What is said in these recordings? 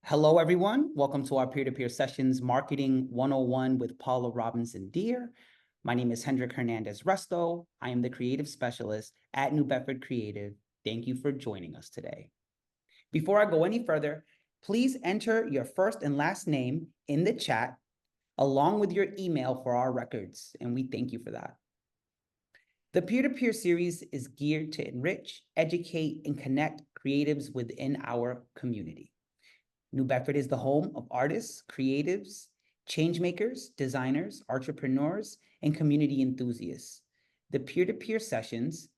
Hello, everyone. Welcome to our peer-to-peer sessions, Marketing 101 with Paula Robinson Deare. My name is Hendrik Hernandez Resto. I am the creative specialist at New Bedford Creative. Thank you for joining us today. Before I go any further, please enter your first and last name in the chat along with your email for our records, and we thank you for that. The peer-to-peer series is geared to enrich, educate, and connect creatives within our community. New Bedford is the home of artists, creatives, changemakers, designers, entrepreneurs, and community enthusiasts. The peer-to-peer sessions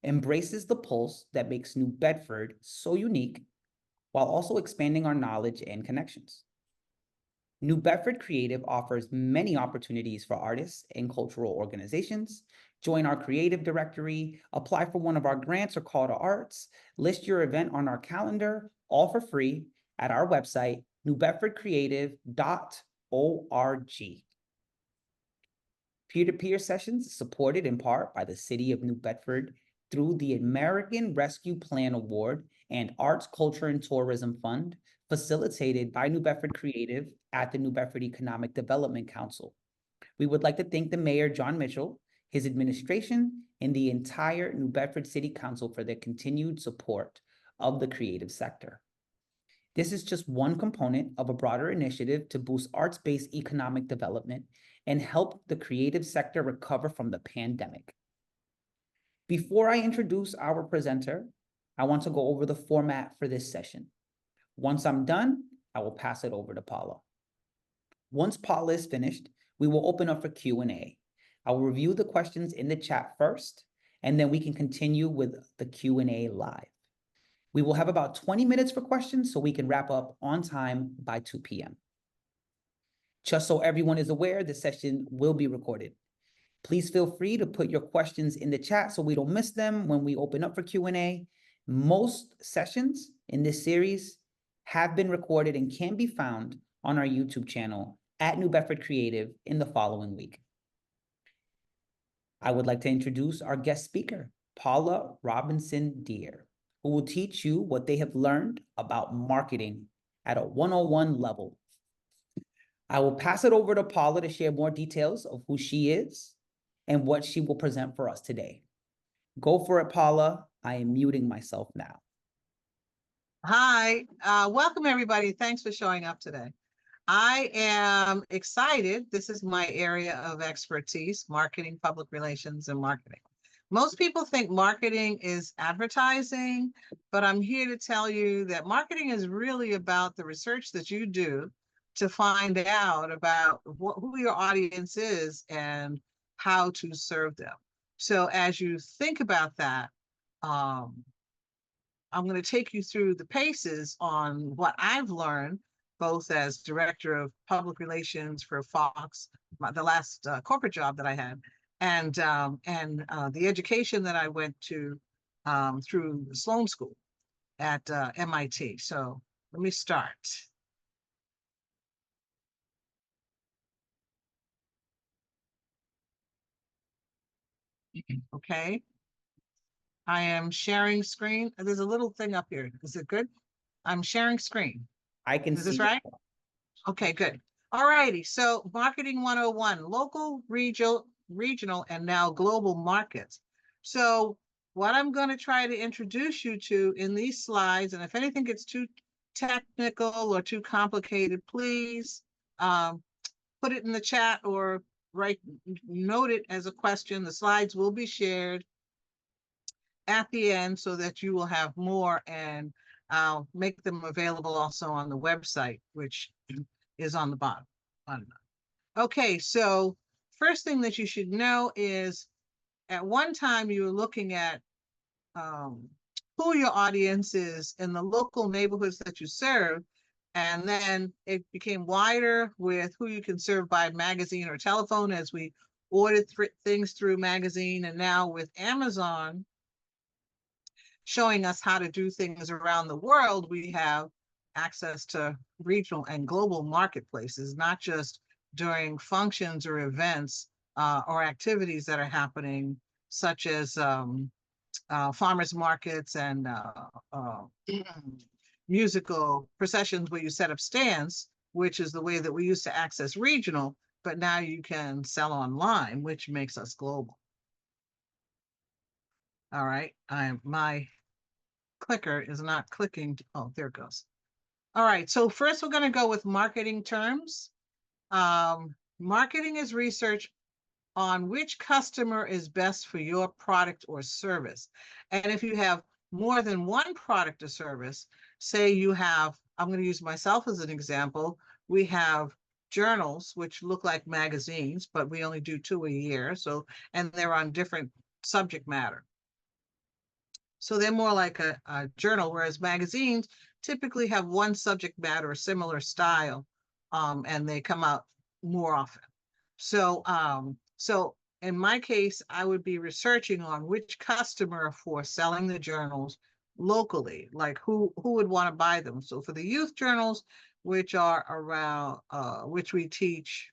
embraces the pulse that makes New Bedford so unique while also expanding our knowledge and connections. New Bedford Creative offers many opportunities for artists and cultural organizations. Join our creative directory, apply for one of our grants or call to arts, list your event on our calendar, all for free at our website, newbedfordcreative.org. Peer-to-peer sessions supported in part by the City of New Bedford through the American Rescue Plan Award and Arts, Culture, and Tourism Fund, facilitated by New Bedford Creative at the New Bedford Economic Development Council. We would like to thank the Mayor, John Mitchell, his administration, and the entire New Bedford City Council for their continued support of the creative sector. This is just one component of a broader initiative to boost arts-based economic development and help the creative sector recover from the pandemic. Before I introduce our presenter, I want to go over the format for this session. Once I'm done, I will pass it over to Paula. Once Paula is finished, we will open up for Q&A. I will review the questions in the chat first, and then we can continue with the Q&A live. We will have about 20 minutes for questions so we can wrap up on time by 2 p.m. Just so everyone is aware, the session will be recorded. Please feel free to put your questions in the chat so we don't miss them when we open up for Q&A. Most sessions in this series have been recorded and can be found on our YouTube channel at New Bedford Creative in the following week. I would like to introduce our guest speaker, Paula Robinson Deare, who will teach you what they have learned about marketing at a 101 level. I will pass it over to Paula to share more details of who she is and what she will present for us today. Go for it, Paula. I am muting myself now. Hi, welcome everybody. Thanks for showing up today. I am excited. This is my area of expertise, marketing, public relations, and marketing. Most people think marketing is advertising, but I'm here to tell you that marketing is really about the research that you do to find out about who your audience is and how to serve them. So as you think about that, I'm going to take you through the paces on what I've learned, both as director of public relations for Fox, the last corporate job that I had, and the education that I went to through Sloan School at MIT. So let me start. Okay. I am sharing screen. There's a little thing up here. Is it good? I'm sharing screen. I can see. Is this right? Okay, good. All righty. So Marketing 101, local, regional, and now global markets. So what I'm going to try to introduce you to in these slides, and if anything gets too technical or too complicated, please put it in the chat or note it as a question. The slides will be shared at the end so that you will have more, and I'll make them available also on the website, which is on the bottom. Okay, so first thing that you should know is at one time you were looking at who your audience is in the local neighborhoods that you serve, and then it became wider with who you can serve by magazine or telephone as we ordered things through magazine, and now with Amazon showing us how to do things around the world, we have access to regional and global marketplaces, not just during functions or events or activities that are happening, such as farmers markets and musical processions where you set up stands, which is the way that we used to access regional, but now you can sell online, which makes us global. All right, my clicker is not clicking. Oh, there it goes. All right, so first we're going to go with marketing terms. Marketing is research on which customer is best for your product or service. And if you have more than one product or service, say you have, I'm going to use myself as an example, we have journals, which look like magazines, but we only do 2 a year. So, and they're on different subject matter. So they're more like a journal, whereas magazines typically have one subject matter or similar style, and they come out more often. So, so in my case, I would be researching on which customer for selling the journals locally, like who would want to buy them. So for the youth journals, which are around, which we teach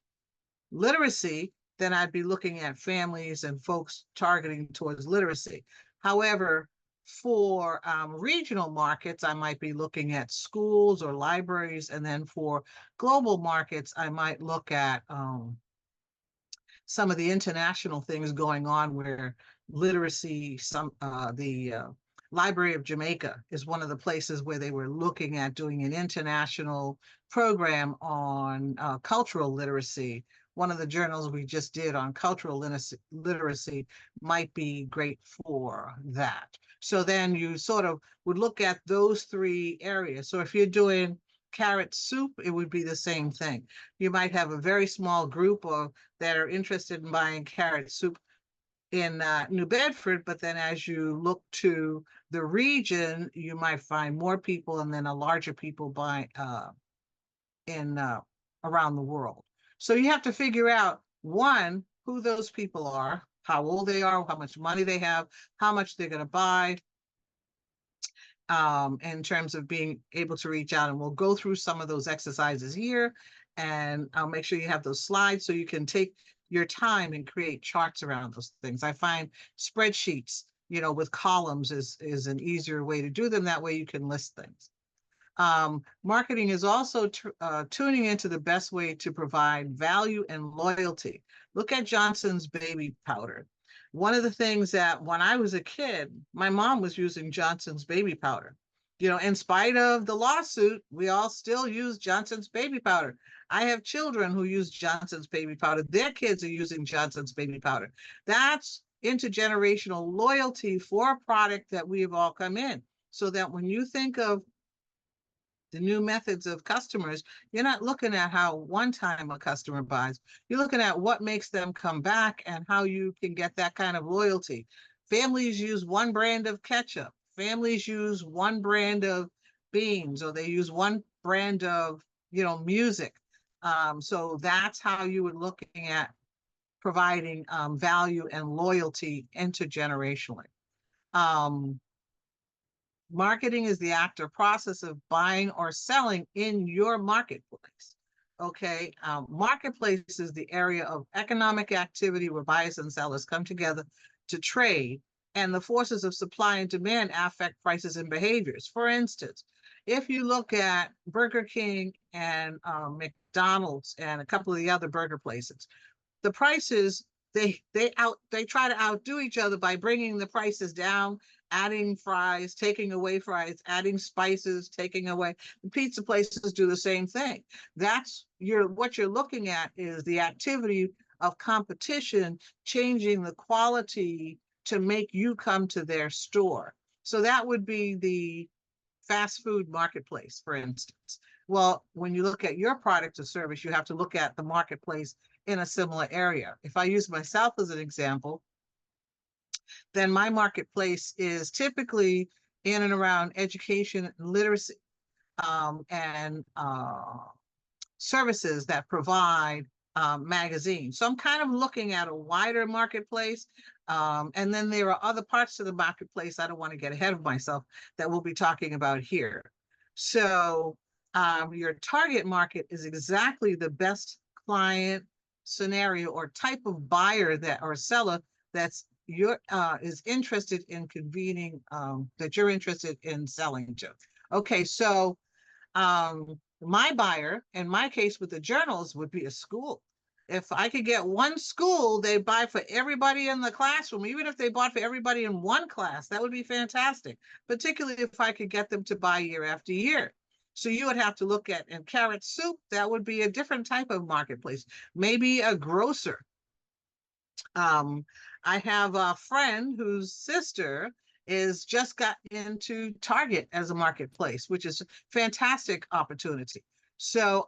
literacy, then I'd be looking at families and folks targeting towards literacy. However, for regional markets, I might be looking at schools or libraries. And then for global markets, I might look at some of the international things going on where literacy, the Library of Jamaica is one of the places where they were looking at doing an international program on cultural literacy. One of the journals we just did on cultural literacy might be great for that. So then you sort of would look at those 3 areas. So if you're doing carrot soup, it would be the same thing. You might have a very small group that are interested in buying carrot soup in New Bedford, but then as you look to the region, you might find more people and then a larger people buy in around the world. So you have to figure out, one, who those people are, how old they are, how much money they have, how much they're going to buy, in terms of being able to reach out. And we'll go through some of those exercises here, and I'll make sure you have those slides so you can take your time and create charts around those things. I find spreadsheets, with columns is an easier way to do them. That way you can list things. Marketing is also tuning into the best way to provide value and loyalty. Look at Johnson's baby powder. One of the things that when I was a kid, my mom was using Johnson's baby powder. In spite of the lawsuit, we all still use Johnson's baby powder. I have children who use Johnson's baby powder. Their kids are using Johnson's baby powder. That's intergenerational loyalty for a product that we have all come in. So that when you think of the new methods of customers, you're not looking at how one time a customer buys. You're looking at what makes them come back and how you can get that kind of loyalty. Families use one brand of ketchup. Families use one brand of beans, or they use one brand of, music. So that's how you would looking at providing value and loyalty intergenerationally. Marketing is the act or process of buying or selling in your marketplace. Okay, marketplace is the area of economic activity where buyers and sellers come together to trade, and the forces of supply and demand affect prices and behaviors. For instance, if you look at Burger King and McDonald's and a couple of the other burger places, the prices, they try to outdo each other by bringing the prices down, adding fries, taking away fries, adding spices, taking away. The pizza places do the same thing. That's what you're looking at is the activity of competition changing the quality to make you come to their store. So that would be the fast food marketplace, for instance. Well, when you look at your product or service, you have to look at the marketplace in a similar area. If I use myself as an example, then my marketplace is typically in and around education and literacy, and services that provide magazines. So I'm kind of looking at a wider marketplace. And then there are other parts of the marketplace, I don't want to get ahead of myself, that we'll be talking about here. So your target market is exactly the best client scenario or type of buyer or seller that's is interested in convening, that you're interested in selling to. Okay, so my buyer, in my case with the journals, would be a school. If I could get one school, they buy for everybody in the classroom, even if they bought for everybody in one class, that would be fantastic, particularly if I could get them to buy year after year. So you would have to look at, in carrot soup, that would be a different type of marketplace, maybe a grocer. I have a friend whose sister is just got into Target as a marketplace, which is a fantastic opportunity. So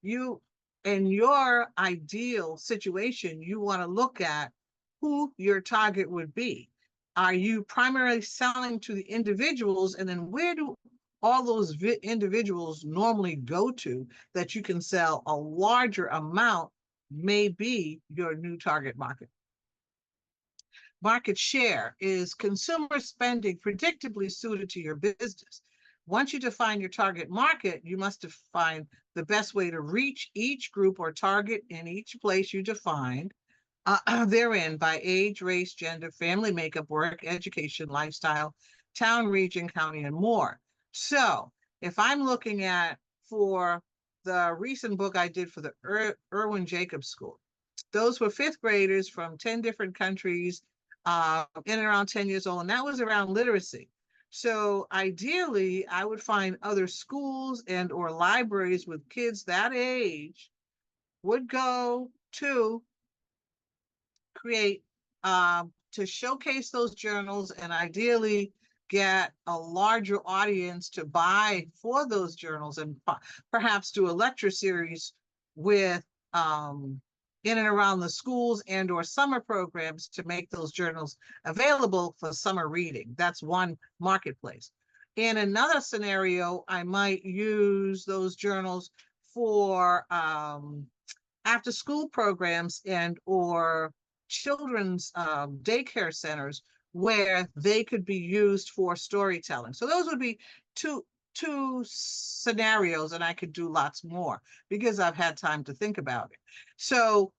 you, in your ideal situation, you want to look at who your target would be. Are you primarily selling to the individuals, and then where do all those individuals normally go to that you can sell a larger amount may be your new target market. Market share is consumer spending predictably suited to your business. Once you define your target market, you must define the best way to reach each group or target in each place you defined therein by age, race, gender, family makeup, work, education, lifestyle, town, region, county, and more. So if I'm looking at, for the recent book I did for the Irwin Jacobs School, those were fifth graders from 10 different countries, in and around 10 years old, and that was around literacy. So ideally, I would find other schools and or libraries with kids that age would go to create, to showcase those journals, and ideally get a larger audience to buy for those journals, and perhaps do a lecture series with in and around the schools and or summer programs to make those journals available for summer reading. That's one marketplace. In another scenario, I might use those journals for after school programs and or children's daycare centers where they could be used for storytelling. So those would be two scenarios, and I could do lots more because I've had time to think about it. So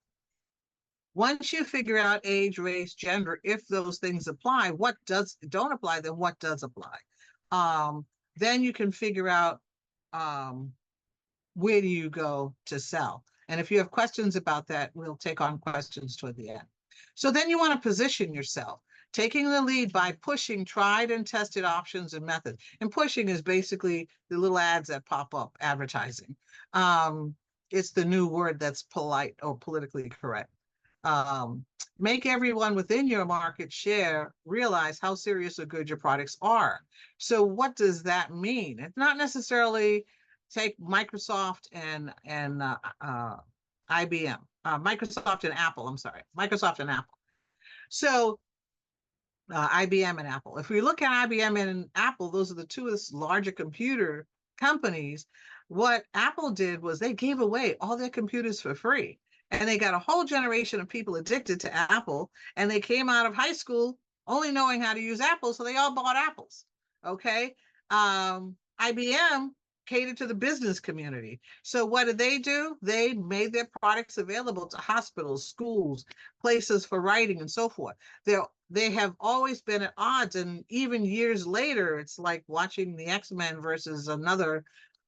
once you figure out age, race, gender, if those things apply, what don't apply, then what does apply? Then you can figure out where do you go to sell. And if you have questions about that, we'll take on questions toward the end. So then you want to position yourself, taking the lead by pushing tried and tested options and methods. And pushing is basically the little ads that pop up, advertising. It's the new word that's polite or politically correct. Make everyone within your market share realize how serious or good your products are. So what does that mean? It's not necessarily take Microsoft and IBM, Microsoft and Apple. I'm sorry, Microsoft and Apple. So IBM and Apple. If we look at IBM and Apple, those are the two larger computer companies. What Apple did was they gave away all their computers for free. And they got a whole generation of people addicted to Apple. And they came out of high school only knowing how to use Apple. So they all bought Apples. Okay. IBM catered to the business community. So what did they do? They made their products available to hospitals, schools, places for writing, and so forth. They have always been at odds, and even years later, it's like watching the X-Men versus another,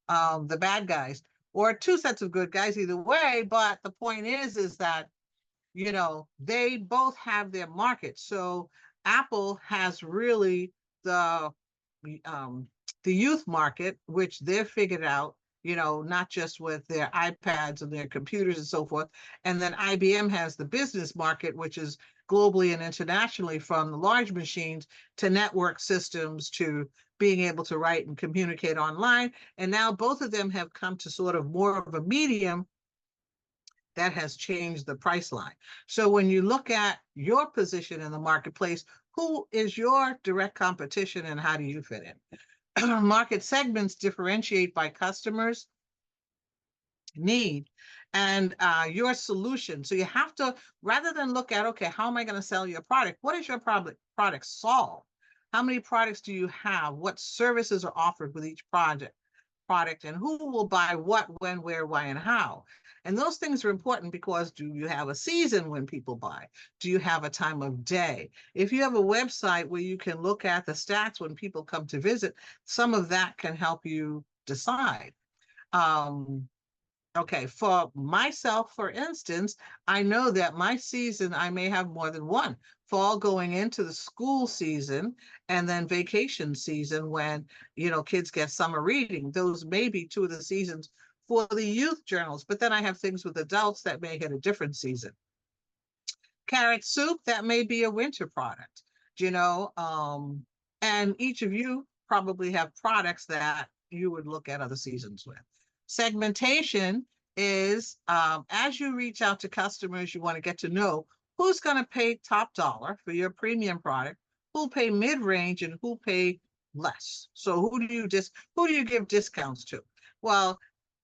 the bad guys, or two sets of good guys, either way. But the point is that, you know, they both have their market. So Apple has really the youth market, which they've figured out, you know, not just with their iPads and their computers and so forth. And then IBM has the business market, which is globally and internationally, from the large machines to network systems to being able to write and communicate online. And now both of them have come to sort of more of a medium that has changed the price line. So when you look at your position in the marketplace, who is your direct competition and how do you fit in? Market segments differentiate by customers' need and your solution. So you have to, rather than look at, okay, how am I going to sell your product? What does your product solve? How many products do you have? What services are offered with each project? product and who will buy what, when, where, why, and how. And those things are important because do you have a season when people buy? Do you have a time of day? If you have a website where you can look at the stats when people come to visit, some of that can help you decide. Okay, for myself, for instance, I know that my season, I may have more than one. Fall going into the school season and then vacation season when, kids get summer reading. Those may be two of the seasons for the youth journals, but then I have things with adults that may hit a different season. Carrot soup, that may be a winter product, and each of you probably have products that you would look at other seasons with. Segmentation is as you reach out to customers, you want to get to know who's going to pay top dollar for your premium product, who'll pay mid-range, and who'll pay less. So who do you give discounts to? Well,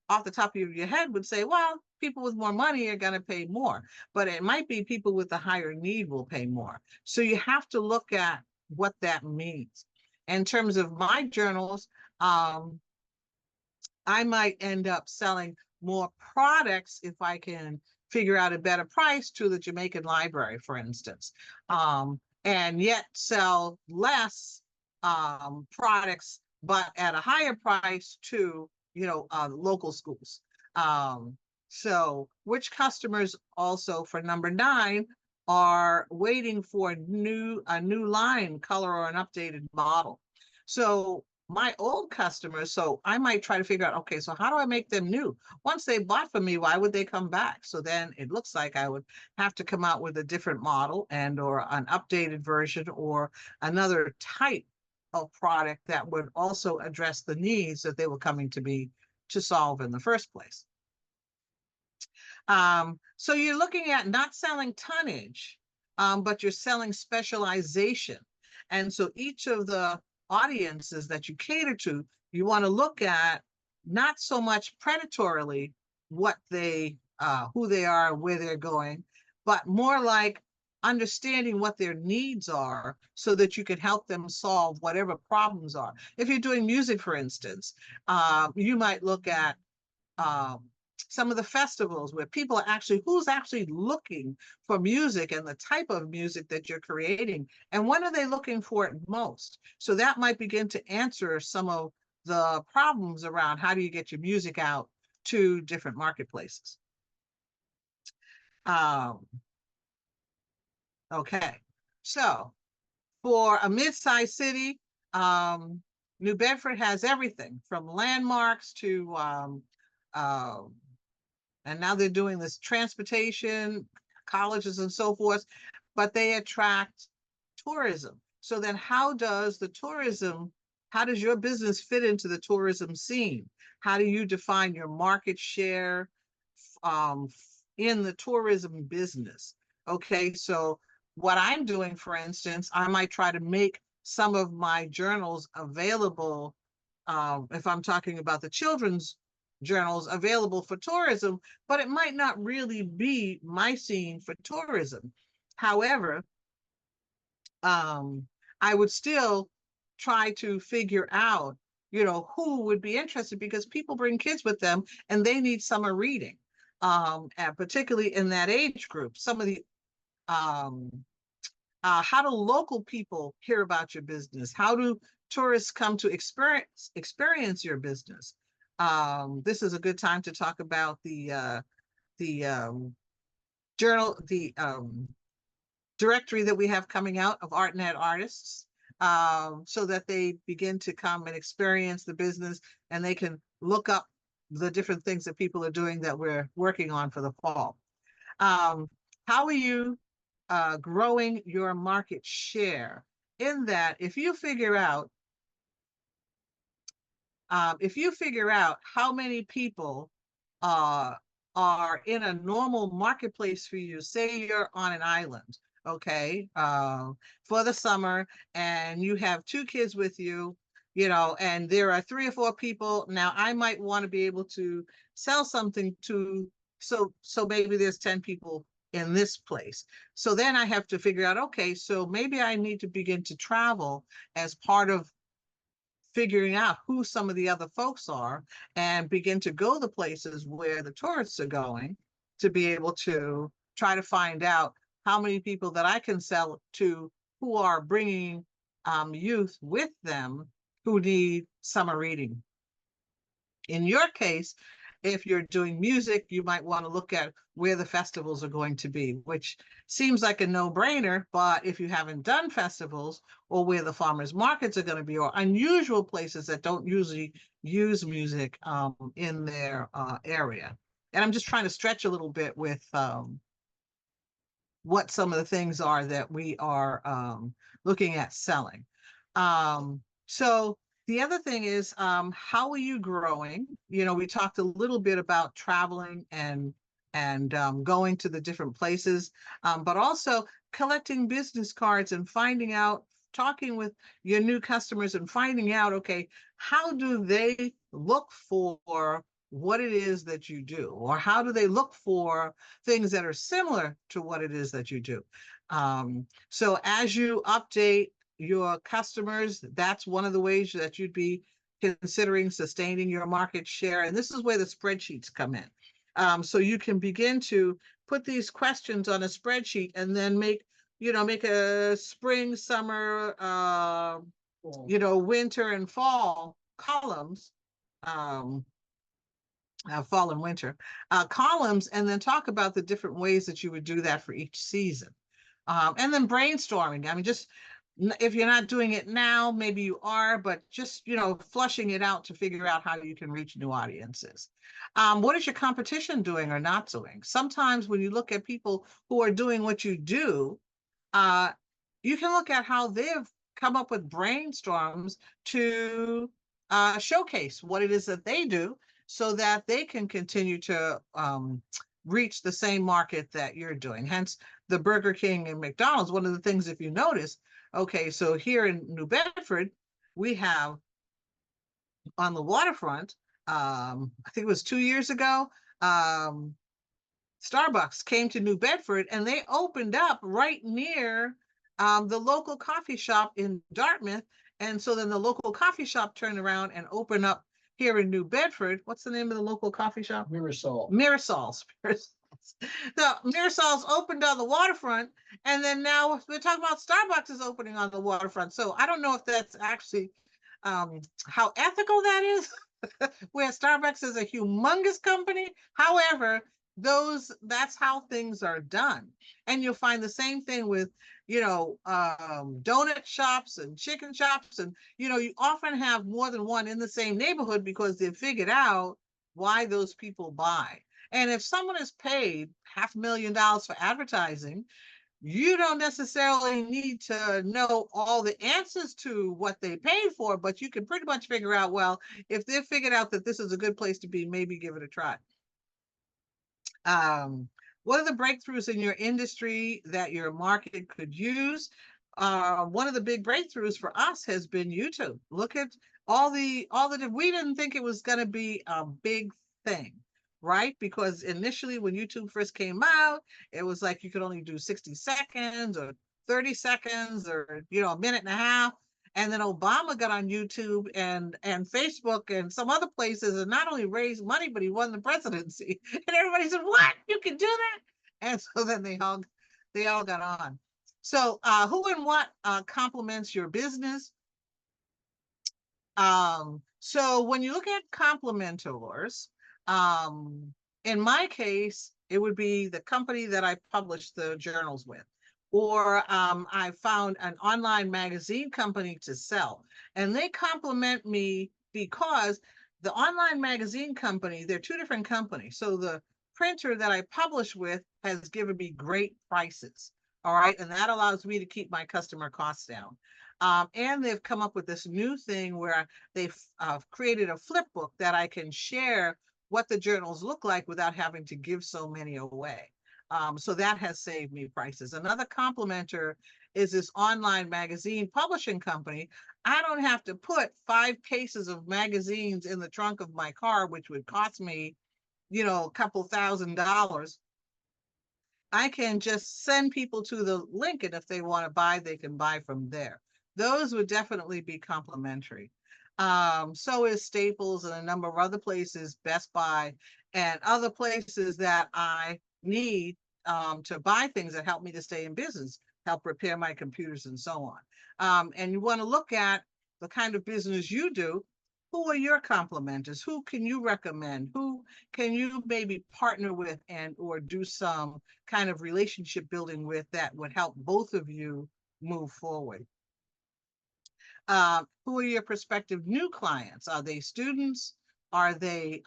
off the top of your head would say, well, people with more money are going to pay more, but it might be people with a higher need will pay more. So you have to look at what that means. In terms of my journals, I might end up selling more products if I can figure out a better price to the Jamaican Library, for instance, and yet sell less products, but at a higher price to local schools. So which customers also, for number 9, are waiting for a new line, color, or an updated model. So my old customers, so I might try to figure out, okay, so how do I make them new? Once they bought from me, why would they come back? So then it looks like I would have to come out with a different model or an updated version or another type of product that would also address the needs that they were coming to me to solve in the first place. So you're looking at not selling tonnage, but you're selling specialization. And so each of the audiences that you cater to, you want to look at not so much predatorily what who they are, where they're going, but more like understanding what their needs are so that you can help them solve whatever problems are. If you're doing music, for instance, you might look at some of the festivals where people are who's actually looking for music and the type of music that you're creating, and when are they looking for it most? So that might begin to answer some of the problems around how do you get your music out to different marketplaces. Okay, so for a mid-sized city, New Bedford has everything from landmarks to and now they're doing this transportation, colleges and so forth, but they attract tourism. So then how does your business fit into the tourism scene? How do you define your market share in the tourism business? Okay, so what I'm doing, for instance, I might try to make some of my journals available, if I'm talking about the children's journals, available for tourism, but it might not really be my scene for tourism. However, I would still try to figure out, who would be interested, because people bring kids with them and they need summer reading, and particularly in that age group. Some of the how do local people hear about your business? How do tourists come to experience your business? This is a good time to talk about the journal, the directory that we have coming out of ArtNet artists, so that they begin to come and experience the business, and they can look up the different things that people are doing that we're working on for the fall. How are you growing your market share? In that, if you figure out how many people are in a normal marketplace for you, say you're on an island, okay, for the summer, and you have 2 kids with you, and there are 3 or 4 people. Now I might want to be able to sell something to, so maybe there's 10 people in this place. So then I have to figure out, okay, so maybe I need to begin to travel as part of figuring out who some of the other folks are and begin to go the places where the tourists are going to be able to try to find out how many people that I can sell to who are bringing youth with them who need summer reading. In your case, if you're doing music, you might want to look at where the festivals are going to be, which seems like a no-brainer, but if you haven't done festivals or where the farmers markets are going to be, or unusual places that don't usually use music in their area. And I'm just trying to stretch a little bit with what some of the things are that we are looking at selling. So the other thing is, how are you growing? You know, we talked a little bit about traveling and going to the different places, but also collecting business cards and finding out, talking with your new customers and finding out, okay, how do they look for what it is that you do, or how do they look for things that are similar to what it is that you do? So as you update your customers, that's one of the ways that you'd be considering sustaining your market share. And this is where the spreadsheets come in. So you can begin to put these questions on a spreadsheet and then make a spring, summer, winter and fall columns. Fall and winter columns, and then talk about the different ways that you would do that for each season. And then brainstorming. I mean, just if you're not doing it now, maybe you are, but just, flushing it out to figure out how you can reach new audiences. What is your competition doing or not doing? Sometimes when you look at people who are doing what you do, you can look at how they've come up with brainstorms to showcase what it is that they do so that they can continue to reach the same market that you're doing. Hence the Burger King and McDonald's. One of the things, if you notice, okay, so here in New Bedford, we have on the waterfront, I think it was 2 years ago, Starbucks came to New Bedford and they opened up right near the local coffee shop in Dartmouth. And so then the local coffee shop turned around and opened up here in New Bedford. What's the name of the local coffee shop? Mirasol's. The Mirasol's opened on the waterfront, and then now we're talking about Starbucks is opening on the waterfront. So I don't know if that's actually how ethical that is, where Starbucks is a humongous company. However, that's how things are done. And you'll find the same thing with donut shops and chicken shops, and you often have more than one in the same neighborhood because they've figured out why those people buy. And if someone is paid $500,000 for advertising, you don't necessarily need to know all the answers to what they paid for, but you can pretty much figure out, well, if they've figured out that this is a good place to be, maybe give it a try. What are the breakthroughs in your industry that your market could use? One of the big breakthroughs for us has been YouTube. Look at we didn't think it was going to be a big thing, right? Because initially when YouTube first came out, it was like you could only do 60 seconds or 30 seconds or, a minute and a half. And then Obama got on YouTube and Facebook and some other places and not only raised money, but he won the presidency. And everybody said, what? You can do that? And so then they all got on. So who and what complements your business? So when you look at complementors, in my case, it would be the company that I publish the journals with. Or I found an online magazine company to sell. And they complement me because the online magazine company, they're two different companies. So the printer that I publish with has given me great prices. All right. And that allows me to keep my customer costs down. And they've come up with this new thing where they've created a flip book that I can share what the journals look like without having to give so many away. So that has saved me prices. Another complementer is this online magazine publishing company. I don't have to put 5 cases of magazines in the trunk of my car, which would cost me, a couple $1,000s. I can just send people to the link, and if they want to buy, they can buy from there. Those would definitely be complementary. So is Staples and a number of other places, Best Buy, and other places that I need to buy things that help me to stay in business, help repair my computers and so on. And you want to look at the kind of business you do. Who are your complementers? Who can you recommend? Who can you maybe partner with and or do some kind of relationship building with that would help both of you move forward? Who are your prospective new clients? Are they students? Are they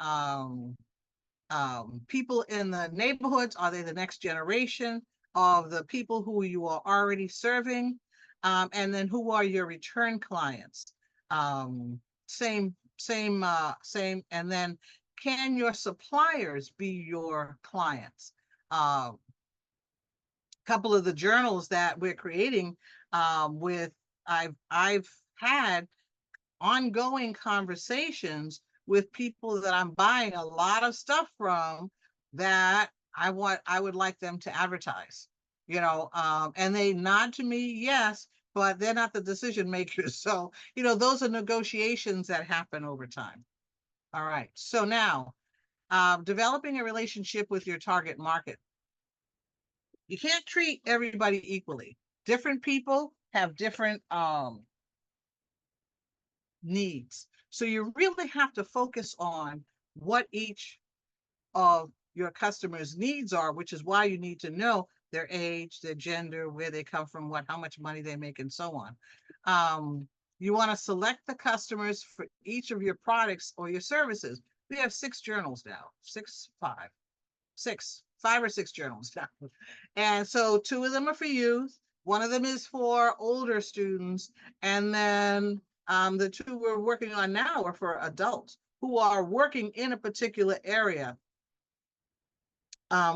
people in the neighborhoods? Are they the next generation of the people who you are already serving? And then who are your return clients? Same. And then can your suppliers be your clients? A couple of the journals that we're creating with I've had ongoing conversations with people that I'm buying a lot of stuff from that I would like them to advertise, and they nod to me, yes, but they're not the decision makers. So, those are negotiations that happen over time. All right. So now, developing a relationship with your target market. You can't treat everybody equally. Different people have different needs. So you really have to focus on what each of your customers' needs are, which is why you need to know their age, their gender, where they come from, how much money they make, and so on. You want to select the customers for each of your products or your services. We have 6 journals now, 5 or 6 journals now. And so 2 of them are for youth, 1 of them is for older students, and then the 2 we're working on now are for adults who are working in a particular area.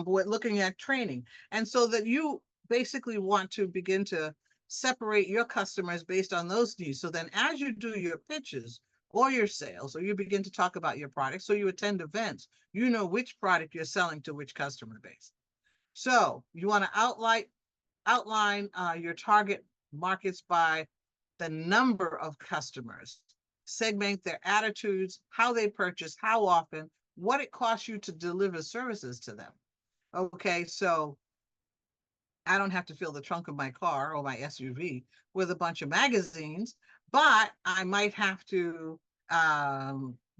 We're looking at training. And so that you basically want to begin to separate your customers based on those needs. So then as you do your pitches or your sales, or you begin to talk about your products, so you attend events, you know which product you're selling to which customer base. So you want to outline your target markets by the number of customers, segment their attitudes, how they purchase, how often, what it costs you to deliver services to them. Okay, so I don't have to fill the trunk of my car or my SUV with a bunch of magazines, but I might have to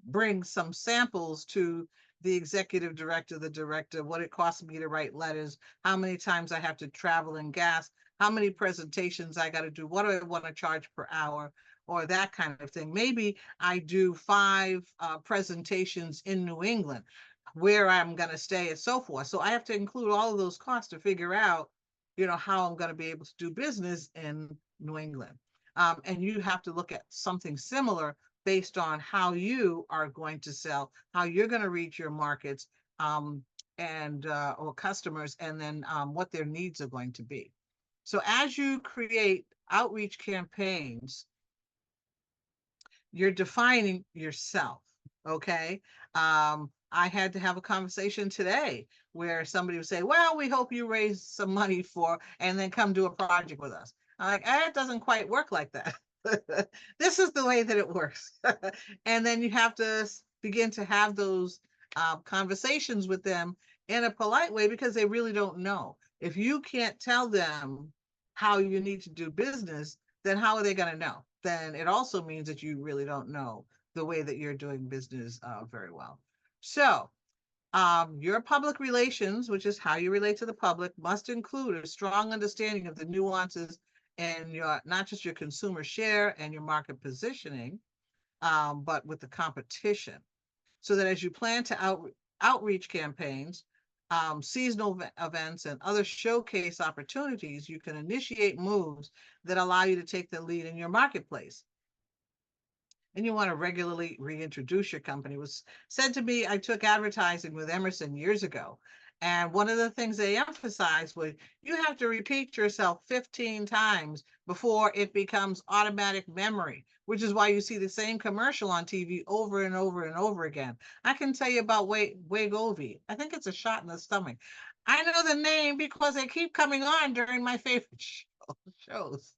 bring some samples to the executive director, the director, what it costs me to write letters, how many times I have to travel in gas, how many presentations I got to do, what do I want to charge per hour, or that kind of thing. Maybe I do 5 presentations in New England, where I'm going to stay and so forth. So I have to include all of those costs to figure out, how I'm going to be able to do business in New England. And you have to look at something similar based on how you are going to sell, how you're going to reach your markets and or customers, and then what their needs are going to be. So as you create outreach campaigns, you're defining yourself. Okay. I had to have a conversation today where somebody would say, well, we hope you raise some money for, and then come do a project with us. I'm like, it doesn't quite work like that. This is the way that it works. And then you have to begin to have those conversations with them in a polite way, because they really don't know. If you can't tell them how you need to do business, then how are they going to know? Then it also means that you really don't know the way that you're doing business very well. So your public relations, which is how you relate to the public, must include a strong understanding of the nuances and your, not just your consumer share and your market positioning, but with the competition. So that as you plan to outreach campaigns, seasonal events, and other showcase opportunities, you can initiate moves that allow you to take the lead in your marketplace. And you want to regularly reintroduce your company. It was said to me, I took advertising with Emerson years ago. And one of the things they emphasized was you have to repeat yourself 15 times before it becomes automatic memory, which is why you see the same commercial on TV over and over and over again. I can tell you about Wegovy. I think it's a shot in the stomach. I know the name because they keep coming on during my favorite shows.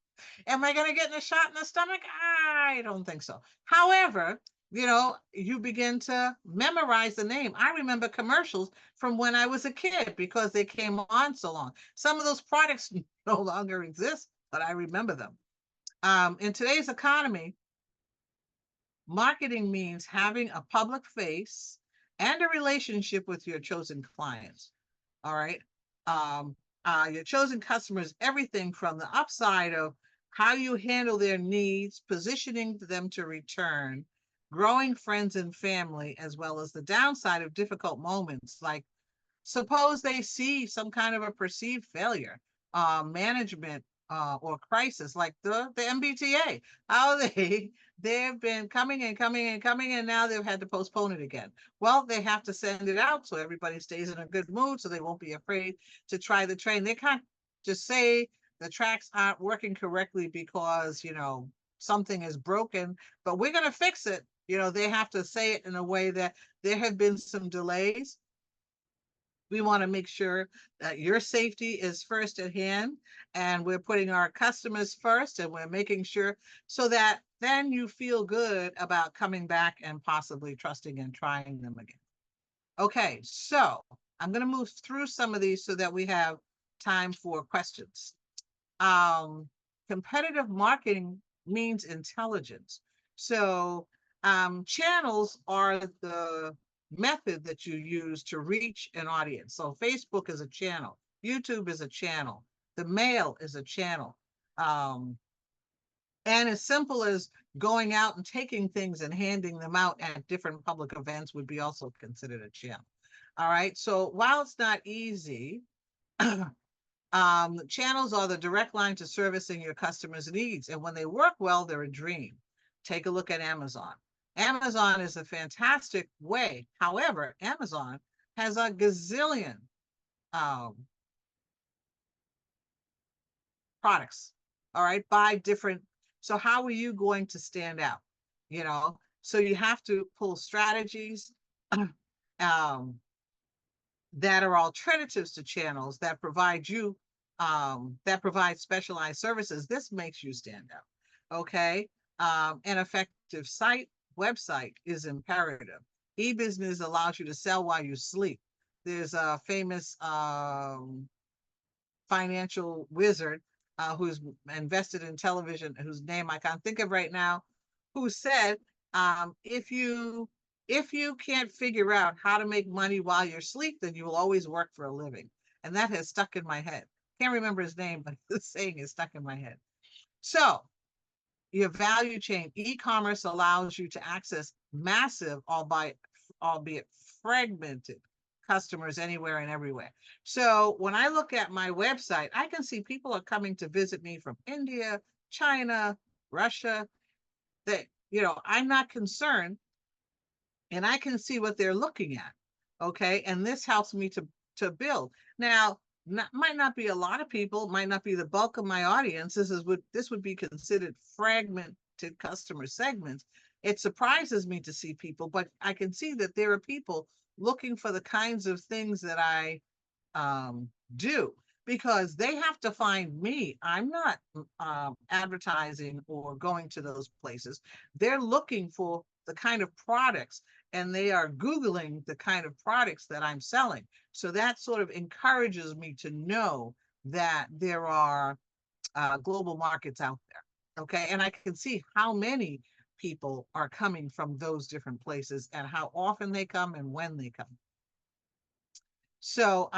Am I going to get a shot in the stomach? I don't think so. However, you begin to memorize the name. I remember commercials from when I was a kid because they came on so long. Some of those products no longer exist, but I remember them. In today's economy, marketing means having a public face and a relationship with your chosen clients. All right. Your chosen customers, everything from the upside of how you handle their needs, positioning them to return, growing friends and family, as well as the downside of difficult moments. Like, suppose they see some kind of a perceived failure, management, or crisis, like the MBTA, how they've been coming and coming and coming, and now they've had to postpone it again. Well, they have to send it out so everybody stays in a good mood, so they won't be afraid to try the train. They can't just say the tracks aren't working correctly because something is broken, but we're going to fix it. They have to say it in a way that there have been some delays. We want to make sure that your safety is first at hand, and we're putting our customers first, and we're making sure so that then you feel good about coming back and possibly trusting and trying them again. Okay, so I'm going to move through some of these so that we have time for questions. Competitive marketing means intelligence. So channels are the method that you use to reach an audience. So Facebook is a channel, YouTube is a channel, the mail is a channel. And as simple as going out and taking things and handing them out at different public events would be also considered a channel. All right. So while it's not easy, channels are the direct line to servicing your customers' needs. And when they work well, they're a dream. Take a look at Amazon. Amazon is a fantastic way. However, Amazon has a gazillion products, all right, by different. So how are you going to stand out? So you have to pull strategies that are alternatives to channels that provide specialized services. This makes you stand out. Okay. An effective website is imperative. E-business allows you to sell while you sleep. There's a famous financial wizard who's invested in television, whose name I can't think of right now, who said, if you can't figure out how to make money while you're asleep, then you will always work for a living. And that has stuck in my head. Can't remember his name, but the saying is stuck in my head. So your value chain, e-commerce allows you to access massive, albeit fragmented customers anywhere and everywhere. So when I look at my website, I can see people are coming to visit me from India, China, Russia. That, I'm not concerned, and I can see what they're looking at. Okay. And this helps me to build. Now, might not be a lot of people, might not be the bulk of my audience. This would be considered fragmented customer segments. It surprises me to see people, but I can see that there are people looking for the kinds of things that I do, because they have to find me. I'm not advertising or going to those places. They're looking for the kind of products, and they are Googling the kind of products that I'm selling. So that sort of encourages me to know that there are global markets out there. Okay. And I can see how many people are coming from those different places and how often they come and when they come. So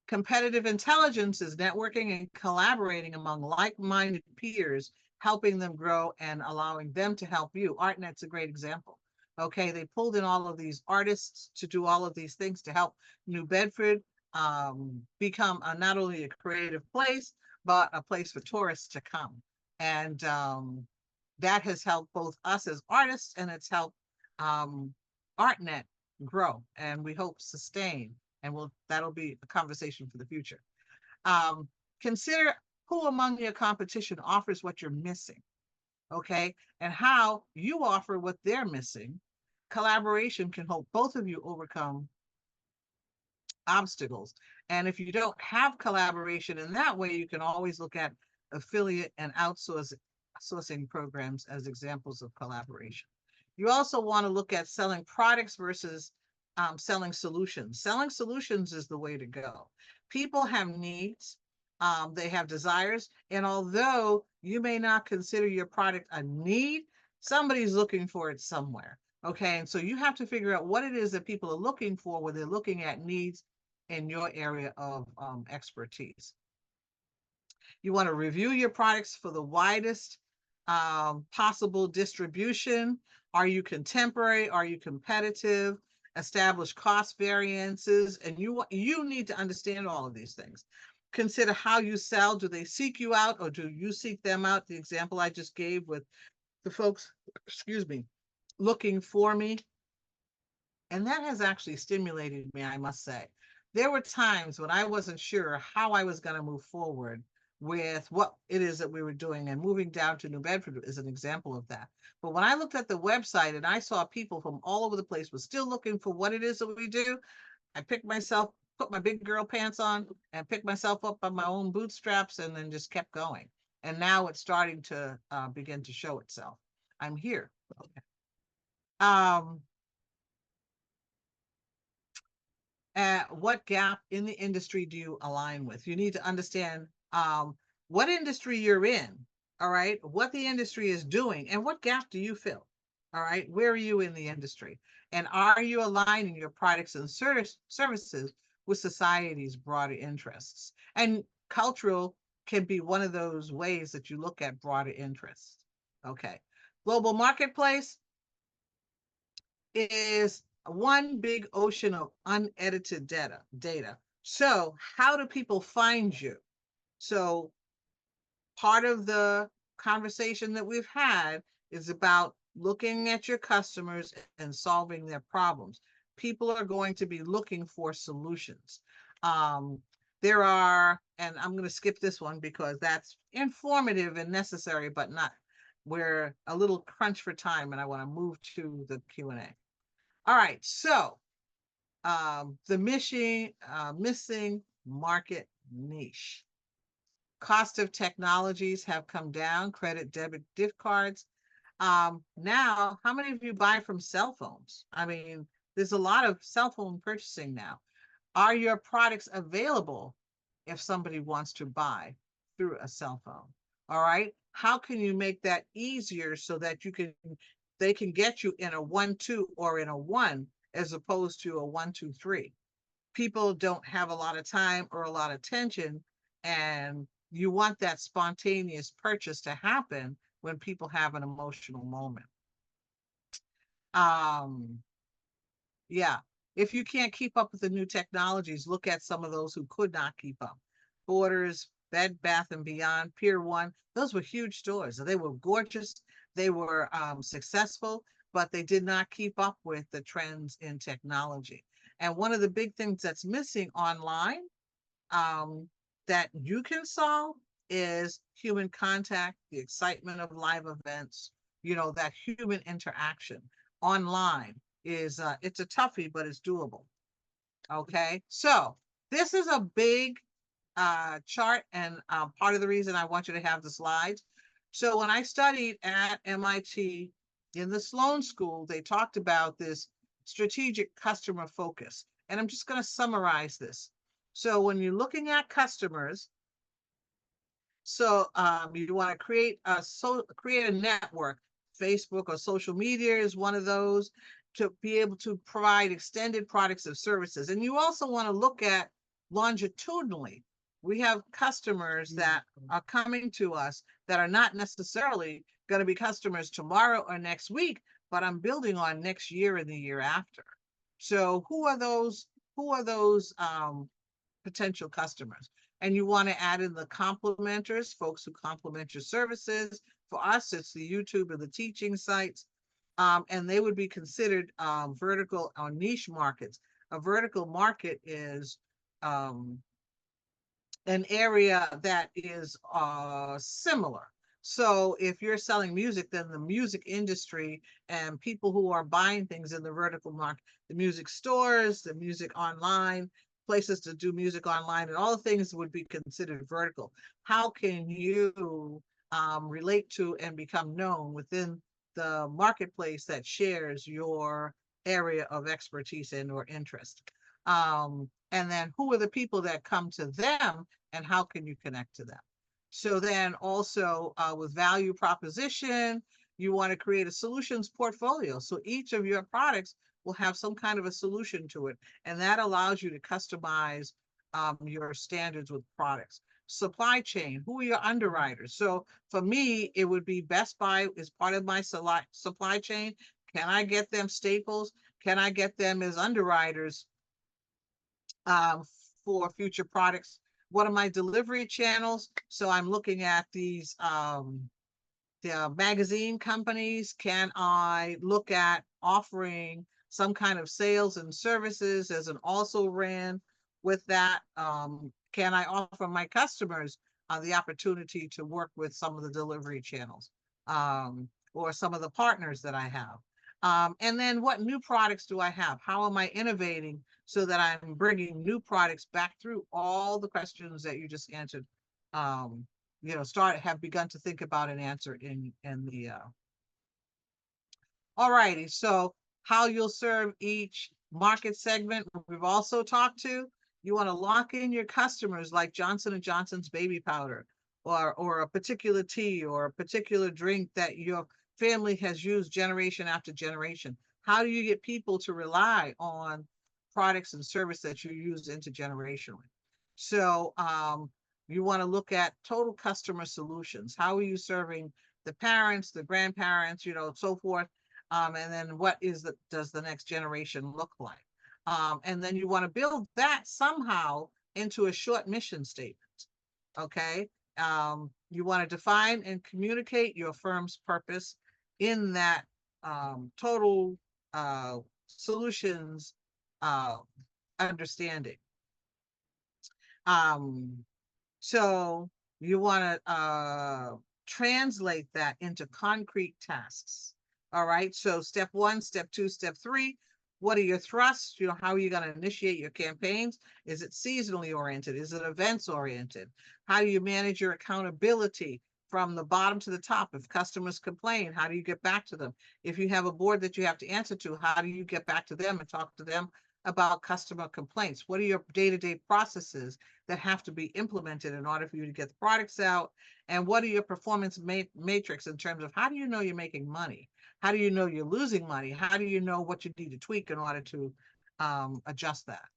competitive intelligence is networking and collaborating among like-minded peers, helping them grow and allowing them to help you. ArtNet's a great example. Okay, they pulled in all of these artists to do all of these things to help New Bedford become not only a creative place, but a place for tourists to come. And that has helped both us as artists, and it's helped ArtNet grow, and we hope sustain. And that'll be a conversation for the future. Consider who among your competition offers what you're missing, okay? And how you offer what they're missing. Collaboration can help both of you overcome obstacles. And if you don't have collaboration in that way, you can always look at affiliate, and outsourcing programs as examples of collaboration. You also want to look at selling products versus selling solutions. Selling solutions is the way to go. People have needs, they have desires, and although you may not consider your product a need, somebody's looking for it somewhere. Okay, and so you have to figure out what it is that people are looking for when they're looking at needs in your area of expertise. You want to review your products for the widest possible distribution. Are you contemporary? Are you competitive? Establish cost variances, and you need to understand all of these things. Consider how you sell. Do they seek you out, or do you seek them out? The example I just gave with the folks, excuse me, looking for me. And that has actually stimulated me, I must say. There were times when I wasn't sure how I was going to move forward with what it is that we were doing, and moving down to New Bedford is an example of that. But when I looked at the website and I saw people from all over the place were still looking for what it is that we do, I picked myself, put my big girl pants on, and picked myself up on my own bootstraps, and then just kept going. And now it's starting to begin to show itself. I'm here. Okay. What gap in the industry do you align with? You need to understand what industry you're in, all right, what the industry is doing, and what gap do you fill, all right? Where are you in the industry? And are you aligning your products and services with society's broader interests? And cultural can be one of those ways that you look at broader interests. Okay. Global marketplace is one big ocean of unedited data. So how do people find you? So part of the conversation that we've had is about looking at your customers and solving their problems. People are going to be looking for solutions. There are, and I'm going to skip this one because that's informative and necessary, but not, we're a little crunch for time, and I want to move to the Q&A. All right, so the missing market niche. Cost of technologies have come down, credit, debit, gift cards. Now, how many of you buy from cell phones? I mean, there's a lot of cell phone purchasing now. Are your products available if somebody wants to buy through a cell phone? All right. How can you make that easier so that they can get you in a 1-2 or in a 1 as opposed to a 1-2-3? People don't have a lot of time or a lot of attention, and you want that spontaneous purchase to happen when people have an emotional moment. Yeah, if you can't keep up with the new technologies, look at some of those who could not keep up. Borders, Bed Bath and Beyond, Pier 1, those were huge stores. They were gorgeous, they were successful, but they did not keep up with the trends in technology. And one of the big things that's missing online that you can solve is human contact, the excitement of live events, that human interaction online is, it's a toughie, but it's doable. Okay, so this is a big chart, and part of the reason I want you to have the slides. So when I studied at MIT in the Sloan School, they talked about this strategic customer focus. And I'm just going to summarize this. So when you're looking at customers, so you want to create a network. Facebook or social media is one of those, to be able to provide extended products and services. And you also want to look at longitudinally. We have customers that are coming to us that are not necessarily going to be customers tomorrow or next week, but I'm building on next year and the year after. So who are those potential customers? And you want to add in the complementers, folks who complement your services. For us, it's the YouTube and the teaching sites. And they would be considered vertical or niche markets. A vertical market is an area that is similar. So if you're selling music, then the music industry and people who are buying things in the vertical market, the music stores, the music online, places to do music online, and all the things would be considered vertical. How can you relate to and become known within the marketplace that shares your area of expertise and or interest? And then who are the people that come to them, and how can you connect to them? So then also with value proposition, you want to create a solutions portfolio. So each of your products will have some kind of a solution to it. And that allows you to customize your standards with products. Supply chain, who are your underwriters? So for me, it would be Best Buy is part of my supply chain. Can I get them staples? Can I get them as underwriters um, for future products? What are my delivery channels? So I'm looking at these the magazine companies. Can I look at offering some kind of sales and services as an also ran with that? Can I offer my customers the opportunity to work with some of the delivery channels or some of the partners that I have? And then what new products do I have? How am I innovating so that I'm bringing new products back through all the questions that you just answered? Have begun to think about an answer in the all righty. So how you'll serve each market segment, we've also talked to. You want to lock in your customers like Johnson and Johnson's baby powder, or a particular tea or a particular drink that your family has used generation after generation. How do you get people to rely on products and service that you use intergenerationally? So you want to look at total customer solutions. How are you serving the parents, the grandparents, so forth? And then what does the next generation look like? And then you want to build that somehow into a short mission statement. Okay. You want to define and communicate your firm's purpose in that total solutions understanding. So you want to translate that into concrete tasks. All right. So step 1, step 2, step 3. What are your thrusts? How are you going to initiate your campaigns? Is it seasonally oriented? Is it events oriented? How do you manage your accountability from the bottom to the top? If customers complain, how do you get back to them? If you have a board that you have to answer to, how do you get back to them and talk to them about customer complaints? What are your day-to-day processes that have to be implemented in order for you to get the products out? And what are your performance matrix in terms of how do you know you're making money? How do you know you're losing money? How do you know what you need to tweak in order to adjust that?